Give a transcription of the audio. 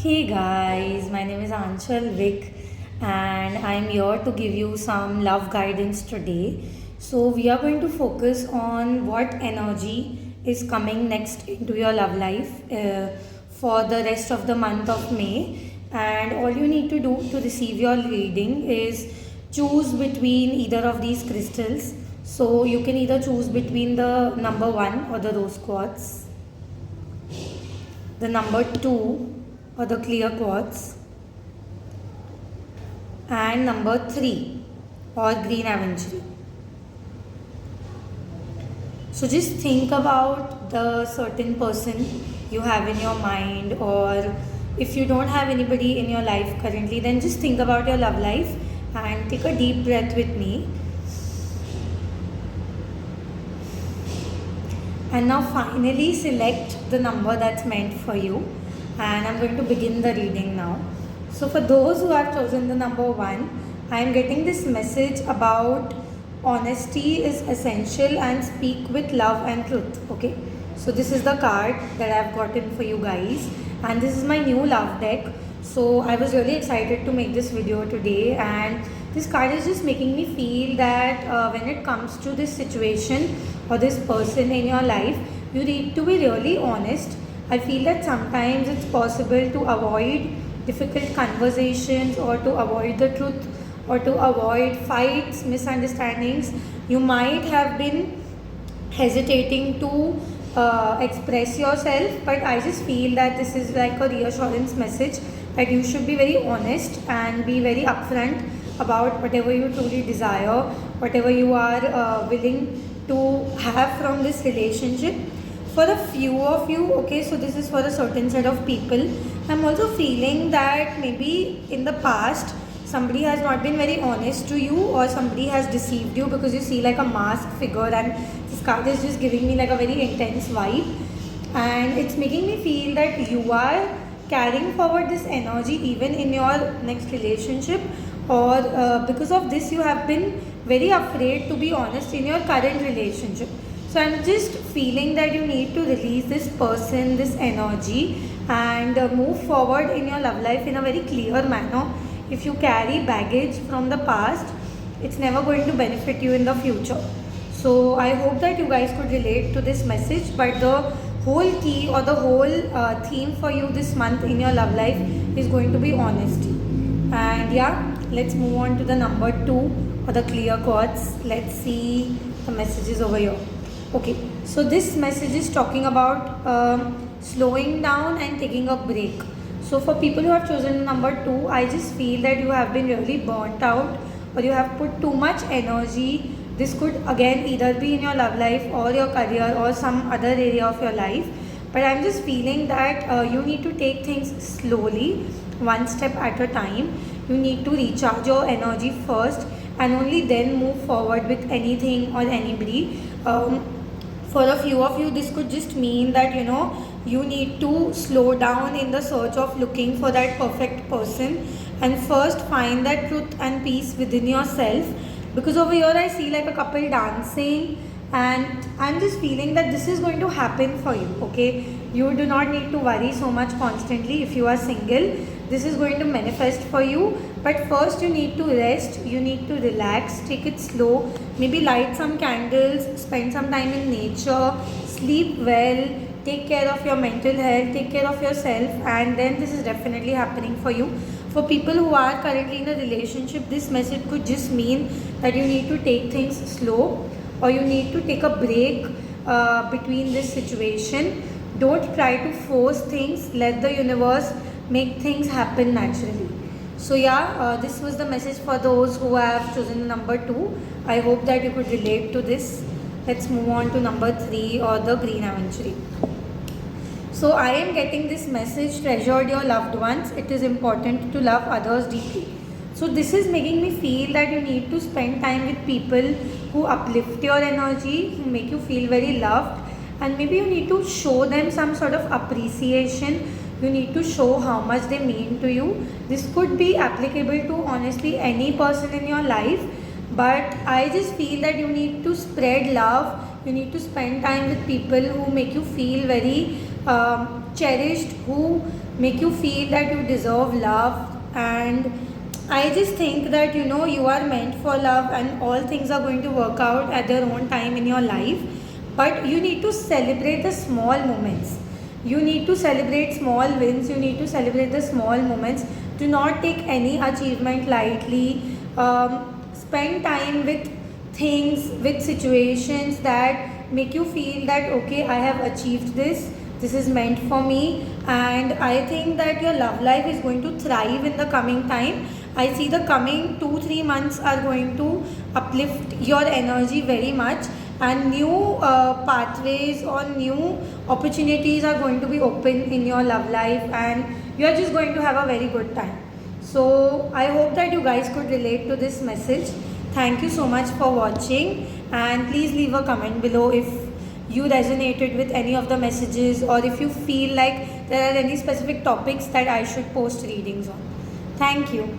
Hey guys, my name is Anchal Vic and I'm here to give you some love guidance today. So, we are going to focus on what energy is coming next into your love life for the rest of the month of May. And all you need to do to receive your reading is choose between either of these crystals. So, you can either choose between the number 1 or the rose quartz, the number 2 or the clear quartz, and number 3 or green aventurine. So just think about the certain person you have in your mind, or if you don't have anybody in your life currently, then just think about your love life and take a deep breath with me. And now finally select the number that's meant for you, and I'm going to begin the reading now. So for those who have chosen the number 1, I am getting this message about honesty is essential and speak with love and truth. Okay, so this is the card that I've gotten for you guys, and this is my new love deck. So I was really excited to make this video today, and this card is just making me feel that when it comes to this situation or this person in your life, you need to be really honest. I feel that sometimes it's possible to avoid difficult conversations or to avoid the truth or to avoid fights, misunderstandings. You might have been hesitating to express yourself, but I just feel that this is like a reassurance message that you should be very honest and be very upfront about whatever you truly desire, whatever you are willing to have from this relationship. For a few of you, okay, so this is for a certain set of people. I'm also feeling that maybe in the past somebody has not been very honest to you, or somebody has deceived you, because you see like a mask figure, and this card is just giving me like a very intense vibe, and it's making me feel that you are carrying forward this energy even in your next relationship, or because of this you have been very afraid to be honest in your current relationship. So I'm just feeling that you need to release this person, this energy, and move forward in your love life in a very clear manner. If you carry baggage from the past, it's never going to benefit you in the future. So I hope that you guys could relate to this message, but the whole key or the whole theme for you this month in your love life is going to be honesty. And yeah, let's move on to the number 2 or the clear quartz. Let's see the messages over here. Okay, so this message is talking about slowing down and taking a break. So for people who have chosen number 2, I just feel that you have been really burnt out, or you have put too much energy. This could again either be in your love life or your career or some other area of your life. But I'm just feeling that you need to take things slowly, one step at a time. You need to recharge your energy first, and only then move forward with anything or anybody. For a few of you, this could just mean that you need to slow down in the search of looking for that perfect person, and first find that truth and peace within yourself. Because over here I see like a couple dancing, and I'm just feeling that this is going to happen for you. Okay, you do not need to worry so much constantly. If you are single, this is going to manifest for you, but first you need to rest, you need to relax, take it slow, maybe light some candles, spend some time in nature, sleep well, take care of your mental health, take care of yourself, and then this is definitely happening for you. For people who are currently in a relationship, this message could just mean that you need to take things slow, or you need to take a break between this situation. Don't try to force things, let the universe make things happen naturally. So yeah, this was the message for those who have chosen the number 2. I hope that you could relate to this. Let's move on to number 3 or the green aventurine. So I am getting this message: treasured your loved ones. It is important to love others deeply. So this is making me feel that you need to spend time with people who uplift your energy, who make you feel very loved, and maybe you need to show them some sort of appreciation. You need to show how much they mean to you. This could be applicable to honestly any person in your life, but I just feel that you need to spread love. You need to spend time with people who make you feel very cherished, who make you feel that you deserve love. And I just think that you are meant for love, and all things are going to work out at their own time in your life. But you need to celebrate the small moments. You need to celebrate small wins. You need to celebrate the small moments. Do not take any achievement lightly. Spend time with things, with situations that make you feel that okay, I have achieved this. This is meant for me, and I think that your love life is going to thrive in the coming time. I see the coming 2-3 months are going to uplift your energy very much, and new pathways or new opportunities are going to be open in your love life, and you are just going to have a very good time. So I hope that you guys could relate to this message. Thank you so much for watching, and please leave a comment below if you resonated with any of the messages, or if you feel like there are any specific topics that I should post readings on. Thank you.